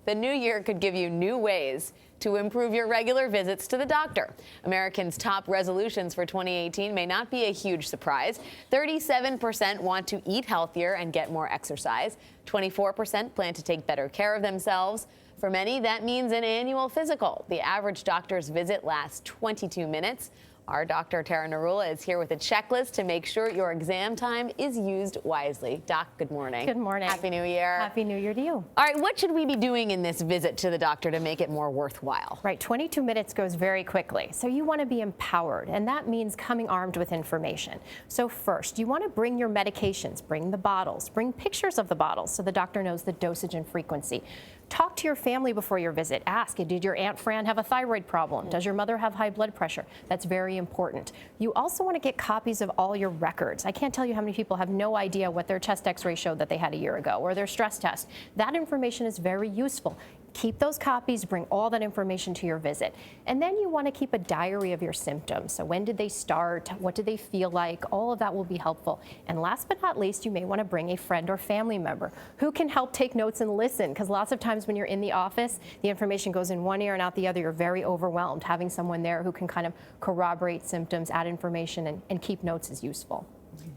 The new year could give you new ways to improve your regular visits to the doctor. Americans' top resolutions for 2018 may not be a huge surprise. 37% want to eat healthier and get more exercise. 24% plan to take better care of themselves. For many, that means an annual physical. The average doctor's visit lasts 22 minutes. Our Dr. Narula is here with a checklist to make sure your exam time is used wisely. Doc, good morning. Good morning. Happy New Year. Happy New Year to you. All right, what should we be doing in this visit to the doctor to make it more worthwhile? Right, 22 minutes goes very quickly. So you want to be empowered, and that means coming armed with information. So first, you want to bring your medications, bring the bottles, bring pictures of the bottles so the doctor knows the dosage and frequency. Talk to your family before your visit. Ask, did your Aunt Fran have a thyroid problem? Does your mother have high blood pressure? That's very important. You also want to get copies of all your records. I can't tell you how many people have no idea what their chest x-ray showed that they had a year ago, or their stress test. That information is very useful. Keep those copies, bring all that information to your visit. And then you want to keep a diary of your symptoms. So when did they start? What did they feel like? All of that will be helpful. And last but not least, you may want to bring a friend or family member who can help take notes and listen, because lots of times when you're in the office, the information goes in one ear and out the other. You're very overwhelmed. Having someone there who can kind of corroborate symptoms, add information, and keep notes is useful.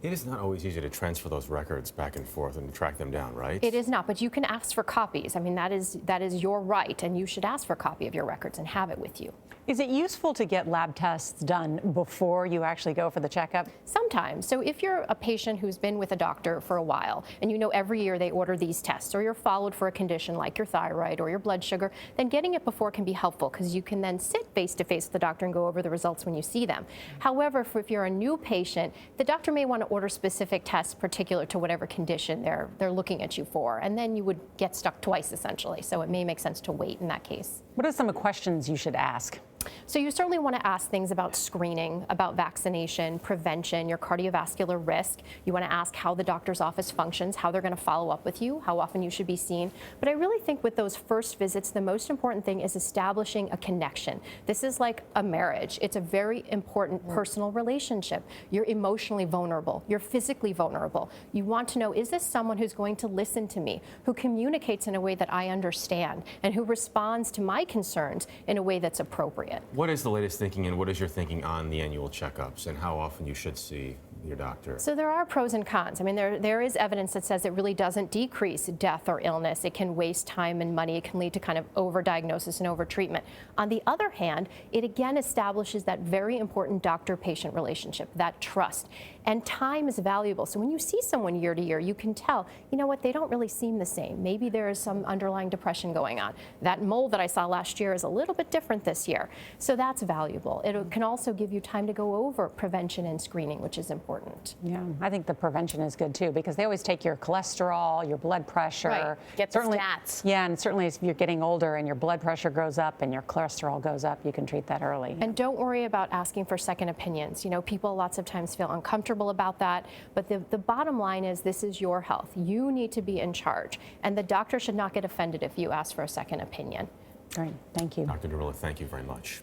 It is not always easy to transfer those records back and forth and track them down, right? It is not, but you can ask for copies. I mean, that is your right, and you should ask for a copy of your records and have it with you. Is it useful to get lab tests done before you actually go for the checkup? Sometimes. So if you're a patient who's been with a doctor for a while, and you know every year they order these tests, or you're followed for a condition like your thyroid or your blood sugar, then getting it before can be helpful, because you can then sit face-to-face with the doctor and go over the results when you see them. However, if you're a new patient, the doctor may want to order specific tests particular to whatever condition they're looking at you for, and then you would get stuck twice, essentially. So it may make sense to wait in that case. What are some questions you should ask? So you certainly want to ask things about screening, about vaccination, prevention, your cardiovascular risk. You want to ask how the doctor's office functions, how they're going to follow up with you, how often you should be seen. But I really think with those first visits, the most important thing is establishing a connection. This is like a marriage. It's a very important personal relationship. You're emotionally vulnerable. You're physically vulnerable. You want to know, is this someone who's going to listen to me, who communicates in a way that I understand, and who responds to my concerns in a way that's appropriate? What is the latest thinking, and what is your thinking on the annual checkups and how often you should see your doctor? So there are pros and cons. I mean, there is evidence that says it really doesn't decrease death or illness. It can waste time and money. It can lead to kind of overdiagnosis and overtreatment. On the other hand, it again establishes that very important doctor-patient relationship, that trust. And time is valuable. So when you see someone year to year, you can tell, you know what, they don't really seem the same. Maybe there is some underlying depression going on. That mole that I saw last year is a little bit different this year. So that's valuable. It can also give you time to go over prevention and screening, which is important. Yeah, I think the prevention is good too, because they always take your cholesterol, your blood pressure. Right. Get the stats. Yeah, and certainly if you're getting older and your blood pressure goes up and your cholesterol goes up, you can treat that early. And don't worry about asking for second opinions. You know, people lots of times feel uncomfortable about that, but the bottom line is this is your health. You need to be in charge, and the doctor should not get offended if you ask for a second opinion. Great, thank you. Dr. Narula, thank you very much.